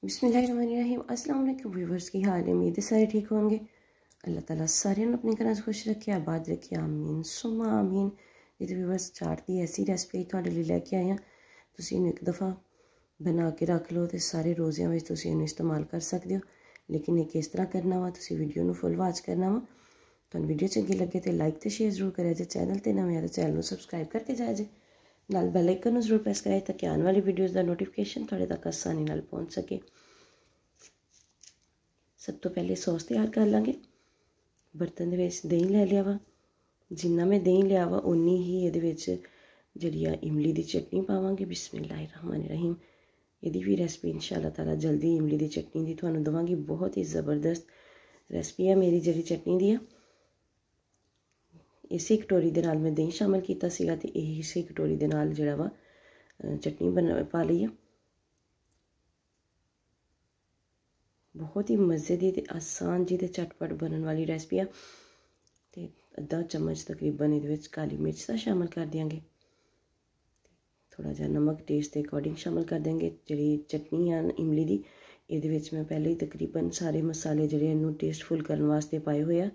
बिस्मिल्लाहिर्रहमानिर्रहीम। अस्सलाम वालेकुम व्यूवर्स, की हाल है? उम्मीद है सारे ठीक होंगे। अल्लाह ताला सारे अपने घर खुश रखे, आबाद रखे, आमीन सुम्मा आमीन। ये तो व्यूवर्स चाट की ऐसी रेसिपी तुहाडे लई लैके आए हैं, तुसीं इहनूं एक दफ़ा बना के रख लो तो सारे रोज़ियां विच तुसीं इहनूं इस्तेमाल कर सकते हो। लेकिन ये किस तरह करना वा, तुसीं वीडियो नूं फुल वॉच करना वा। तुहानूं वीडियो चंगी लगे तो लाइक तो शेयर जरूर करें जे, चैनल ते नवें आए तो चैनल नूं सबसक्राइब करके जाए जे, नाल बैल आइकन नूं जरूर प्रेस कराए ताकि आने वाली वीडियोज़ का नोटिफिकेशन तुहाडे तक आसानी नाल पहुँच सके। सब तो पहले सॉस तैयार कर लाँगे। बर्तन दे विच दही लै लिया वा, जिन्ना मैं दही लिया वा उन्नी ही इहदे विच जिहड़ी आ इमली दी चटनी पावांगे। बिस्मिल्लाहिर्रहमानिर्रहीम। इहदी भी रेसिपी इंशाअल्लाह ताला जल्दी इमली दी चटनी दी तुहानूं दवांगी। बहुत ही ज़बरदस्त रेसिपी है मेरी जिहड़ी चटनी दी है। इसी कटोरी दे नाल मैं दही शामिल कीता सीगा ते इसी कटोरी दे नाल जिहड़ा वा चटनी पा लई है। बहुत ही मज़े की ते आसान जी ते झटपट बनने वाली रेसिपी है। तो अद्धा चम्मच तकरीबन ये काली मिर्च का शामिल कर देंगे। थोड़ा जहा नमक टेस्ट के अकॉर्डिंग शामिल कर देंगे। जी चटनी है इमली की, ये मैं पहले ही तकरीबन सारे मसाले जोड़े इनू टेस्टफुल करने वास्ते पाए हुए हैं।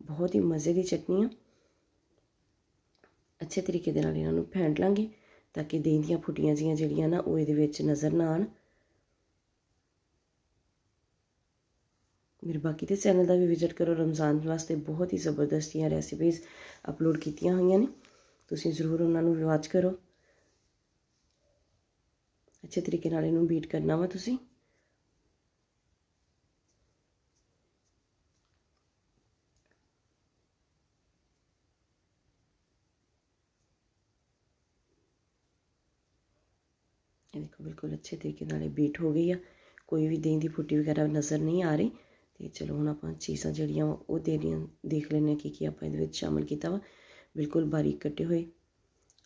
बहुत ही मज़े की चटनी है। अच्छे तरीके इन्हों फेंट लाँगे ताकि दही दियाँ फुटियाँ जियां जड़ियाँ ना वो ये नज़र ना आन। मेरे बाकी के चैनल का भी विजिट करो। रमज़ान वास्ते बहुत ही ज़बरदस्त रेसिपीज़ अपलोड कीतियां हुई ने, तुसीं ज़रूर उन्होंने वॉच करो। अच्छे तरीके नाल इनू बीट करना वा तुसीं। देखो बिल्कुल अच्छे तरीके नाल बीट हो गई है, कोई भी दही की फुटी वगैरह नज़र नहीं आ रही। तो चलो हुण आपां चीज़ां जिहड़ियां वो देख लैंदे कि आपां इहदे विच शामिल कीता वा। बिल्कुल बारीक कटे हुए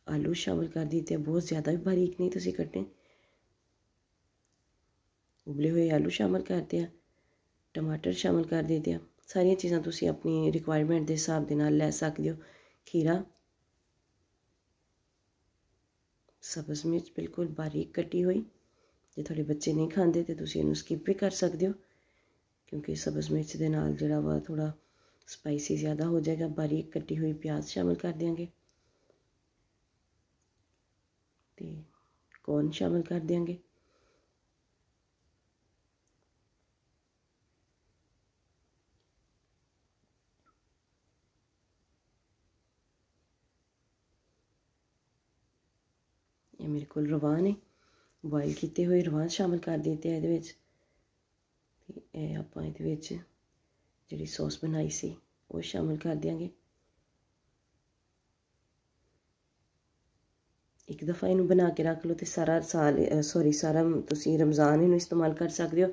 आलू शामिल कर दिते, बहुत ज़्यादा भी बारीक नहीं तुसीं कट्टने। उबले हुए आलू शामिल करते हैं, टमाटर शामिल कर देते हैं। सारिया चीज़ां तुसीं अपनी रिक्वायरमेंट के हिसाब दे नाल लै सकदे हो। खीरा, सब्ज़ मिर्च बिल्कुल बारीक कटी हुई। जे थोड़े बच्चे नहीं खाते तो तुसीं इहनूं स्किप भी कर सकते हो, क्योंकि सब्ज़ मिर्च के नाल जिहड़ा वा थोड़ा स्पाइसी ज़्यादा हो जाएगा। बारीक कटी हुई प्याज शामिल कर देंगे, तो कॉर्न शामिल कर देंगे। ये मेरे को रवान ने बॉयल किए हुए रवान शामिल कर दिते हैं ये। आप जी सॉस बनाई सी वो शामिल कर देंगे। एक दफ़ा इनू बना के रख लो तो सारा साल सारा तुसीं रमज़ान इनू इस्तेमाल कर सकते हो।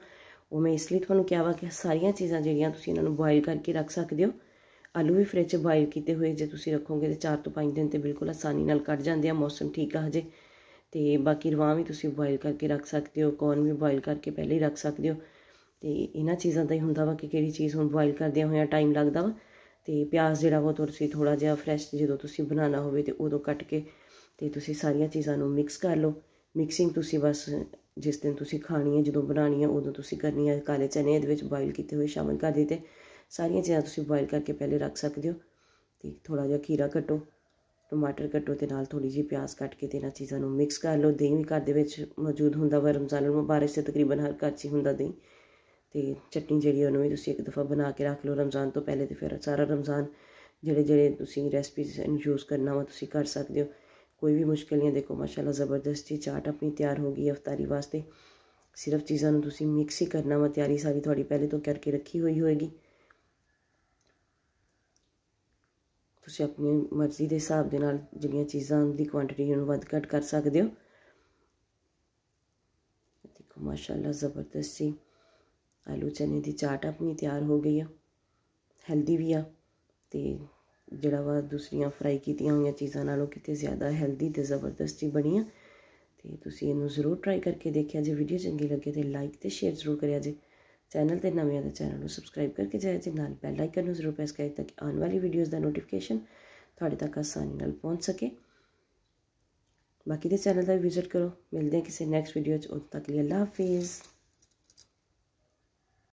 वो मैं इसलिए तुहानूं कहा वा कि सारिया चीज़ां जिहड़ियां तुसीं इन्हां नूं बॉयल करके रख सकते हो। आलू भी फ्रिज बॉयल किए हुए जे तुसीं रखोगे तो 4 तो 5 दिन तो बिल्कुल आसानी नाल कट जाते हैं, मौसम ठीक आ हजे। तो बाकी रवां भी तुसीं बॉयल करके रख सकते हो, कॉर्न भी बॉयल करके पहले ही रख सकते हो। तो इन्हां चीज़ों का ही हुंदा वा कि किहड़ी चीज़ हुण बॉयल करदियां होइयां टाइम लगदा वा। तो प्याज जिहड़ा वा तुसीं थोड़ा जिहा फ्रैश जदों तुसीं बनाना होवे तो उदों कट के तो तुसीं सारिया चीज़ां नूं मिक्स कर लो। मिक्सिंग तुसीं बस जिस दिन तुसीं खानी है जदों बनानी है उदों तुसीं करनी है। काले चने इहदे विच बॉयल किए हुए शामिल कर दिते। सारिया चीज़ां तुसीं बॉयल करके पहले रख सकते हो। तो थोड़ा जिहा खीरा कट्टो, टमाटर कट्टो तो नाल थोड़ी जी प्याज कट के इन्हां चीज़ों नूं मिक्स कर लो। दही भी घर दे विच मौजूद हुंदा वा, रमज़ान मुबारक से तकरीबन हर घर च ही हुंदा दही। तो चटनी जी उन्होंने भी तुसीं एक दफ़ा बना के रख लो रमज़ान तो पहले, तो फिर सारा रमज़ान जेह्ड़े तुसीं रेसिपीज़ यूज़ करना वा तुसीं कर सकते हो। कोई भी मुश्किल नहीं है। देखो माशाल्लाह ज़बरदस्त जी चाट अपनी तैयार हो गई अफ्तारी वास्ते। सिर्फ चीज़ों तुसीं मिक्स ही करना वा, तैयारी सारी थोड़ी पहले तो करके रखी हुई होएगी। तुसीं अपनी मर्ज़ी के हिसाब दे नाल जिहड़ियां चीज़ां दी क्वांटिटी उहनूं वध घट कर सकते हो। देखो माशाल्लाह ज़बरदस्त सी आलू चने की चाट अपनी तैयार हो गई है। हैल्दी भी आ, तो जिहड़ा वा दूसरियां फ्राई कीतियां हुई चीज़ों नालों किते ज़्यादा हैल्दी तो ज़बरदस्त ही बनी है। तो तुसीं इहनूं ज़रूर ट्राई करके देखिया जे। वीडियो चंगी लगे तो लाइक तो शेयर जरूर करिया जे, चैनल ते नवें आए तो चैनल नूं सबसक्राइब करके जाए जे, नाल बैल आइकन नूं जरूर प्रेस करें ताकि आने वाली वीडियोज़ का नोटिफिकेशन तुहाडे तक आसानी नाल पहुँच सके। बाकी दे चैनल का भी विजिट करो। मिलते हैं किसी नैक्सट वीडियो। उद तक लिए अल्लाह हाफिज़।